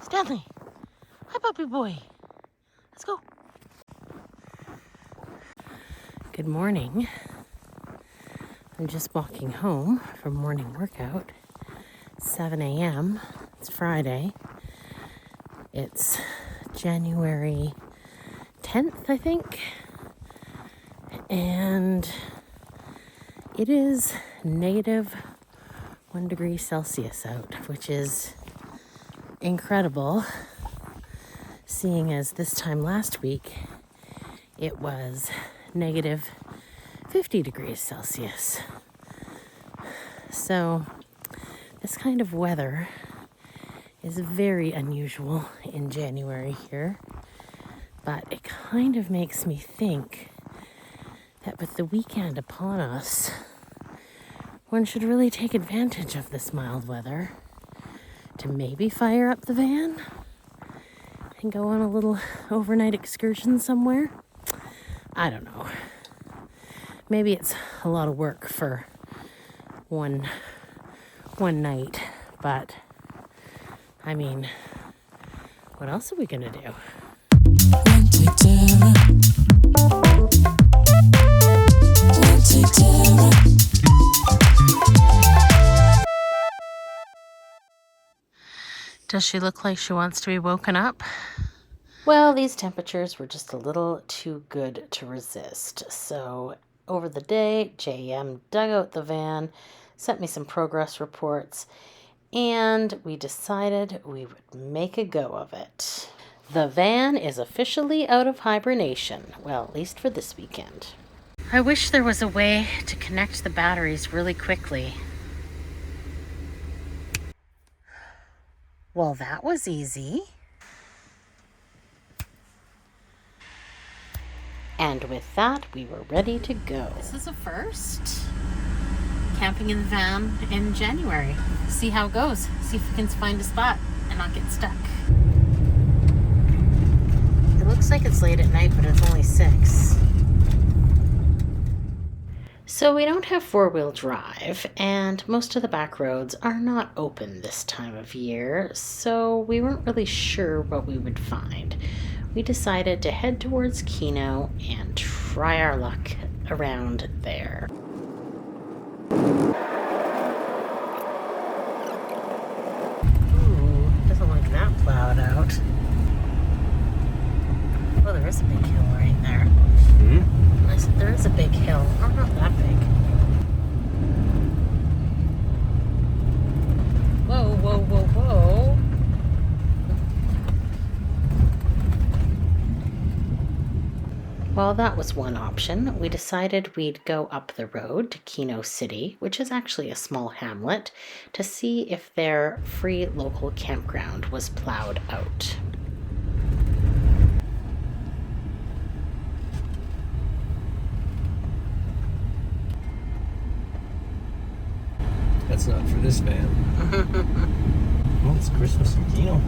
Stanley. Hi, puppy boy. Let's go. Good morning. I'm just walking home from morning workout. 7 a.m. It's Friday. It's January 10th, I think. And it is negative 1 degree Celsius out, which is incredible, seeing as this time last week it was negative 50 degrees Celsius. So this kind of weather is very unusual in January here, but it kind of makes me think that with the weekend upon us, one should really take advantage of this mild weather to maybe fire up the van and go on a little overnight excursion somewhere. I don't know. Maybe it's a lot of work for one night, but I mean, what else are we gonna do? Does she look like she wants to be woken up? Well, these temperatures were just a little too good to resist. So over the day, JM dug out the van, sent me some progress reports, and we decided we would make a go of it. The van is officially out of hibernation. Well, at least for this weekend. I wish there was a way to connect the batteries really quickly. Well, that was easy. And with that, we were ready to go. This is a first. Camping in the van in January. See how it goes. See if we can find a spot and not get stuck. It looks like it's late at night, but it's only 6. So we don't have 4-wheel drive, and most of the back roads are not open this time of year, so we weren't really sure what we would find. We decided to head towards Kino and try our luck around there. Ooh, doesn't look that plowed out. Oh, there is a big hill right there. I said there is a big hill. Oh, not that big. Whoa, whoa, whoa, whoa. Well, that was one option. We decided we'd go up the road to Kino City, which is actually a small hamlet, to see if their free local campground was plowed out. That's not for this van. Oh, it's Christmas in Kino.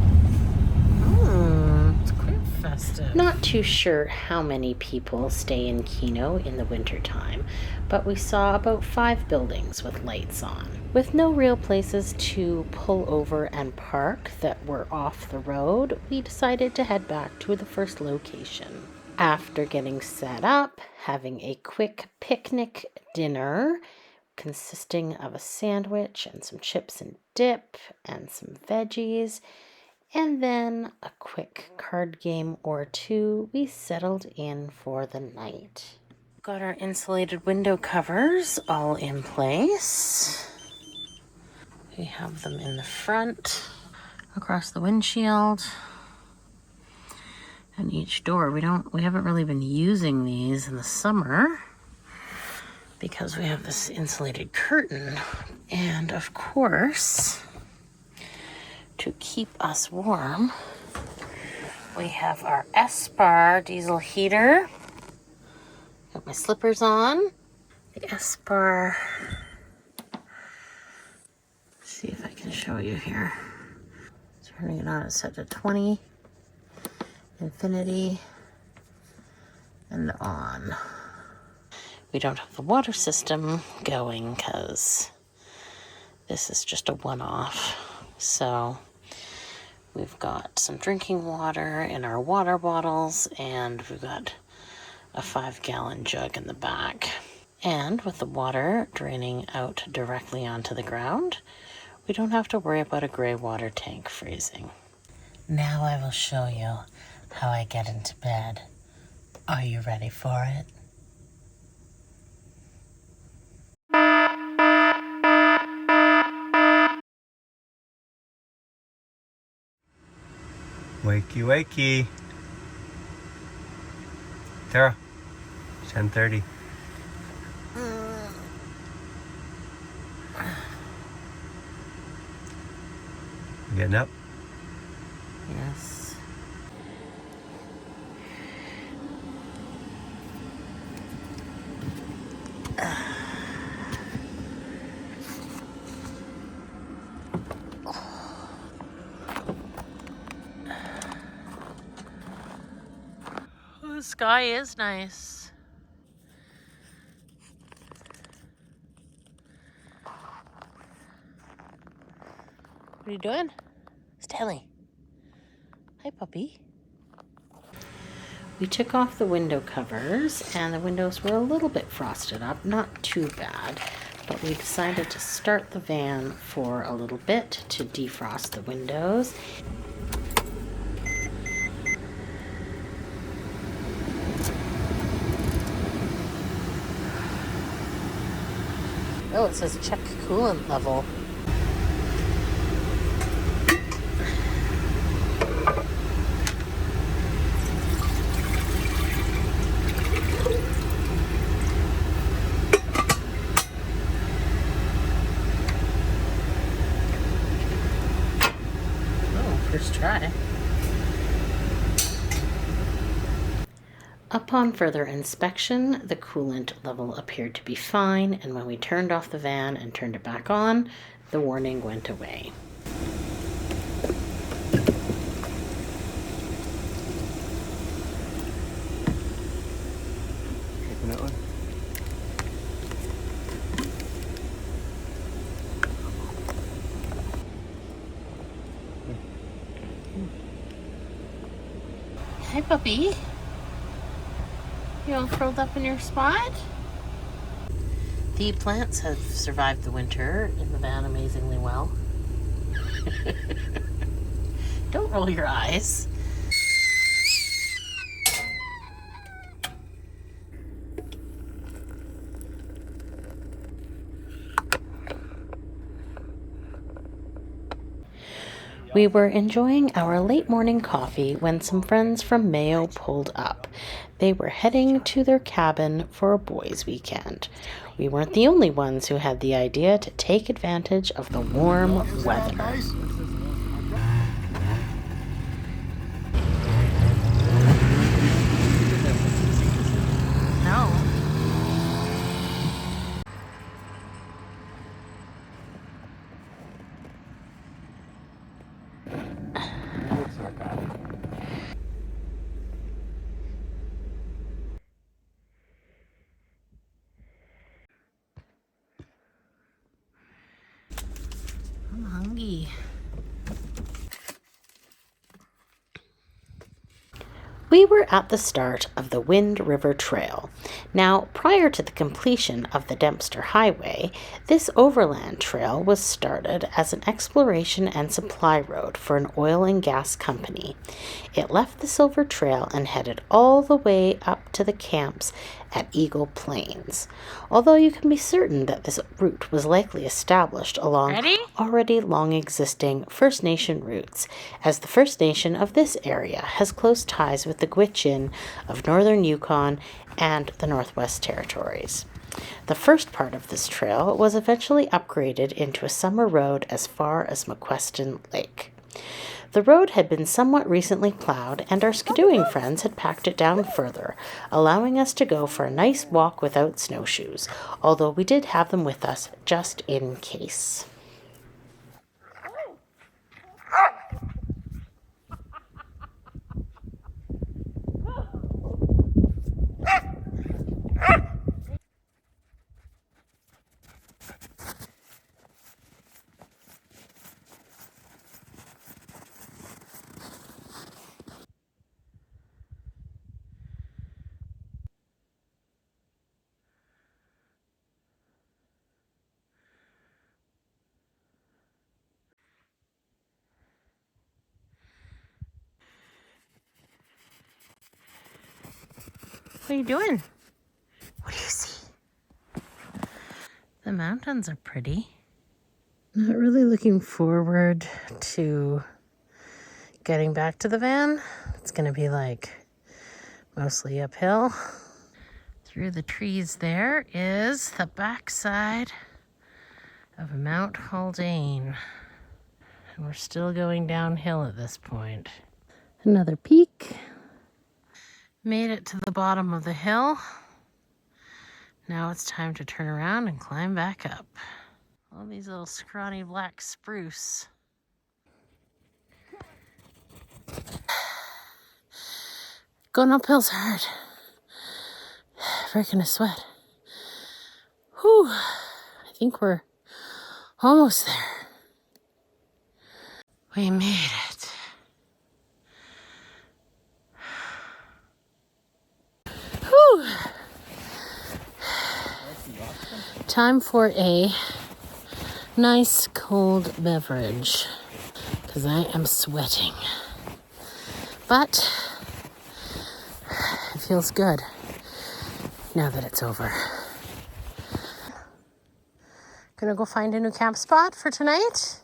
It's quite festive. Not too sure how many people stay in Kino in the wintertime, but we saw about 5 buildings with lights on. With no real places to pull over and park that were off the road, we decided to head back to the first location. After getting set up, having a quick picnic dinner, consisting of a sandwich and some chips and dip and some veggies, and then a quick card game or two, we settled in for the night. Got our insulated window covers all in place. We have them in the front, across the windshield, and each door. We haven't really been using these in the summer because we have this insulated curtain. And of course, to keep us warm, we have our S-Bar diesel heater. Got my slippers on. The S-Bar, see if I can show you here. Turning it on, it's set to 20, infinity, and on. We don't have the water system going because this is just a one-off. So We've got some drinking water in our water bottles, and we've got a 5-gallon jug in the back. And with the water draining out directly onto the ground, we don't have to worry about a gray water tank freezing. Now I will show you how I get into bed. Are you ready for it? Wakey, wakey. Tara, 10:30. You getting up? Yes. Oh, the sky is nice. What are you doing? Stanley. Hi, puppy. We took off the window covers, and the windows were a little bit frosted up, not too bad, but we decided to start the van for a little bit to defrost the windows. Oh, it says check coolant level. First try. Upon further inspection, the coolant level appeared to be fine, and when we turned off the van and turned it back on, the warning went away. Coconut one? Hi, puppy. You all curled up in your spot? The plants have survived the winter in the van amazingly well. Don't roll your eyes. We were enjoying our late morning coffee when some friends from Mayo pulled up. They were heading to their cabin for a boys' weekend. We weren't the only ones who had the idea to take advantage of the warm weather. No. I'm hungry. We were at the start of the Wind River Trail. Now, prior to the completion of the Dempster Highway, this overland trail was started as an exploration and supply road for an oil and gas company. It left the Silver Trail and headed all the way up to the camps at Eagle Plains. Although you can be certain that this route was likely established along already long existing First Nation routes, as the First Nation of this area has close ties with the Gwich'in of northern Yukon and the Northwest Territories. The first part of this trail was eventually upgraded into a summer road as far as McQuestion Lake. The road had been somewhat recently plowed, and our skidooing friends had packed it down further, allowing us to go for a nice walk without snowshoes, although we did have them with us just in case. What are you doing? What do you see? The mountains are pretty. Not really looking forward to getting back to the van. It's gonna be like mostly uphill. Through the trees there is the backside of Mount Haldane. And we're still going downhill at this point. Another peak. Made it to the bottom of the hill. Now it's time to turn around and climb back up. All these little scrawny black spruce. Going uphill's hard. Breaking a sweat. Whew. I think we're almost there. We made it. Whew. Time for a nice cold beverage because I am sweating. But it feels good now that it's over. Gonna go find a new camp spot for tonight.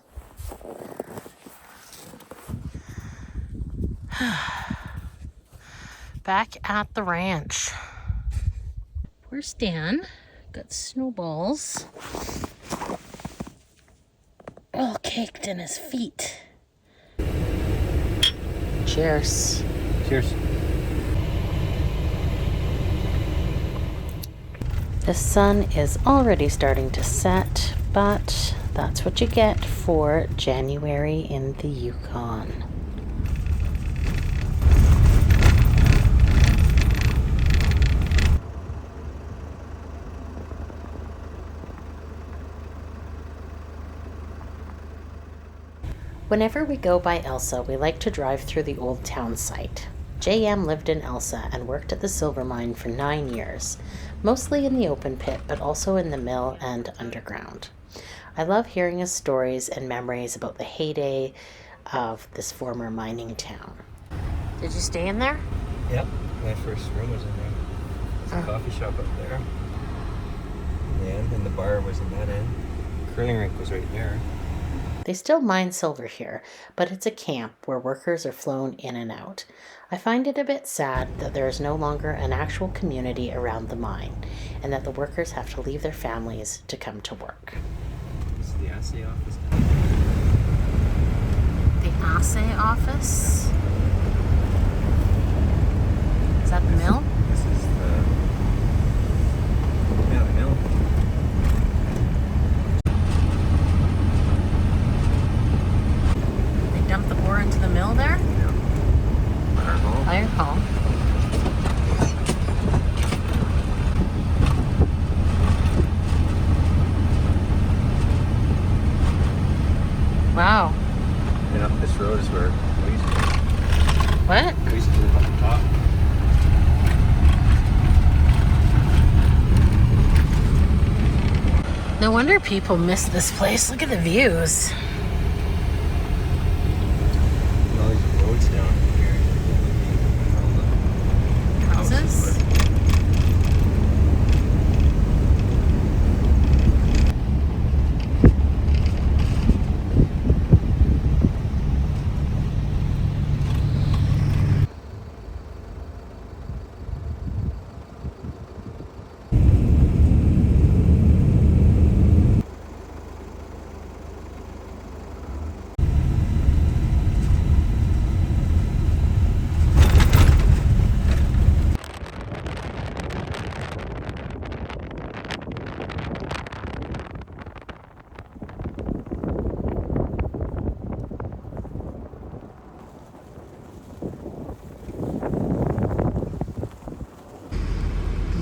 Back at the ranch. Where's Dan? Got snowballs all caked in his feet. Cheers. Cheers. The sun is already starting to set, but that's what you get for January in the Yukon. Whenever we go by Elsa, we like to drive through the old town site. JM lived in Elsa and worked at the silver mine for 9 years, mostly in the open pit, but also in the mill and underground. I love hearing his stories and memories about the heyday of this former mining town. Did you stay in there? Yep, my first room was in there. There's a coffee shop up there. Yeah, and the bar was in that end. Curling rink was right there. They still mine silver here, but it's a camp where workers are flown in and out. I find it a bit sad that there is no longer an actual community around the mine, and that the workers have to leave their families to come to work. This is the assay office. The assay office? Is that the mill? This is the mill. They dump the ore into the mill there? Yeah. Iron Hall. Wow. And up this road is where we used to What? live. We used to live up the top. No wonder people miss this place. Look at the views. And all these roads down here. All the Houses? were.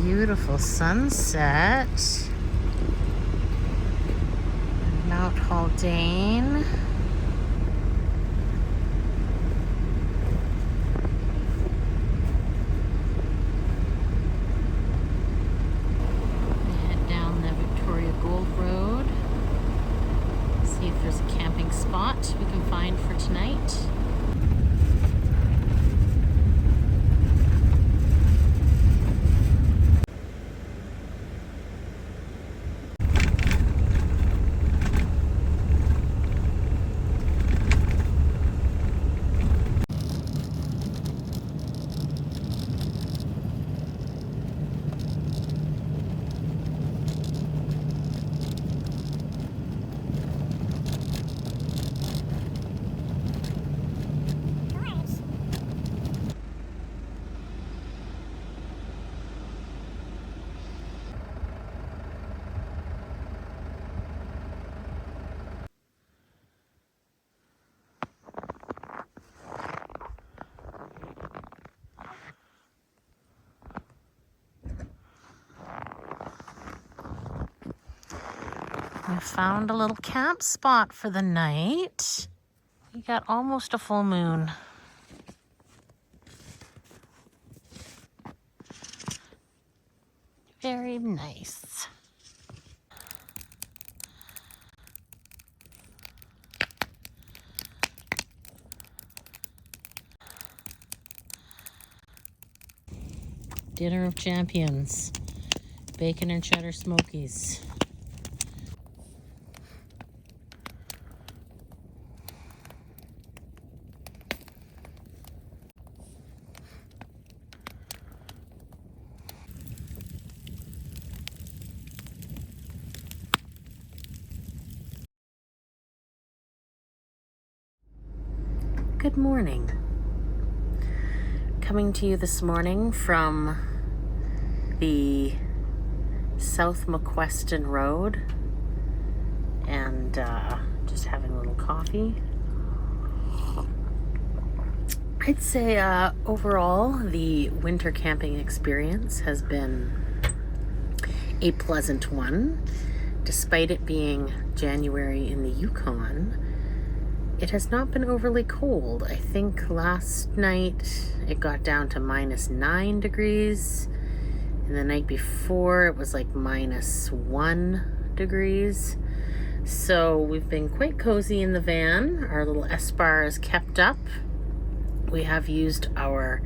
Beautiful sunset. Mount Haldane. Head down the Victoria Gold Road. See if there's a camping spot we can find for tonight. We found a little camp spot for the night. We got almost a full moon. Very nice. Dinner of champions. Bacon and cheddar smokies. Good morning. Coming to you this morning from the South McQuestion Road, and just having a little coffee. I'd say overall the winter camping experience has been a pleasant one. Despite it being January in the Yukon, it has not been overly cold. I think last night it got down to -9 degrees. And the night before it was like -1 degrees. So we've been quite cozy in the van. Our little S-bar is kept up. We have used our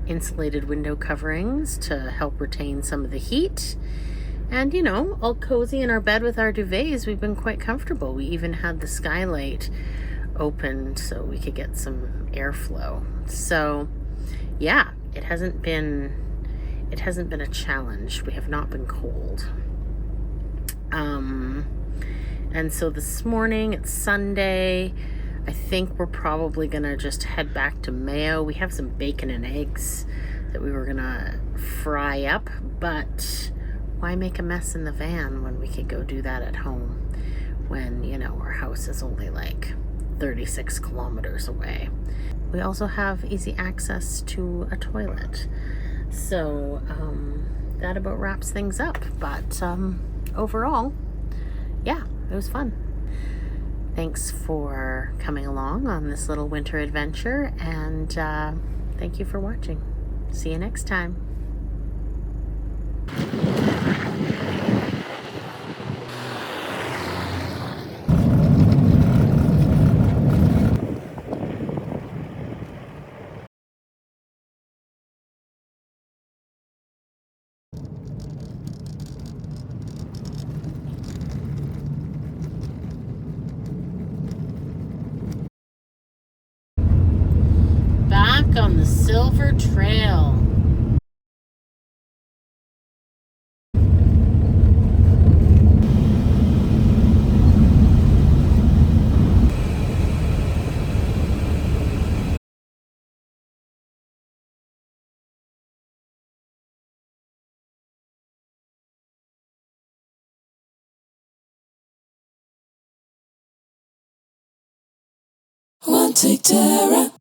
insulated window coverings to help retain some of the heat. And, you know, all cozy in our bed with our duvets, we've been quite comfortable. We even had the skylight opened so we could get some airflow. So, yeah, it hasn't been a challenge. We have not been cold. And so this morning, it's Sunday. I think we're probably gonna just head back to Mayo. We have some bacon and eggs that we were gonna fry up, but why make a mess in the van when we could go do that at home when, you know, our house is only like 36 kilometers away. We also have easy access to a toilet. So that about wraps things up. But overall, yeah, it was fun. Thanks for coming along on this little winter adventure, and thank you for watching. See you next time. Back on the Silver Trail. One take Tara.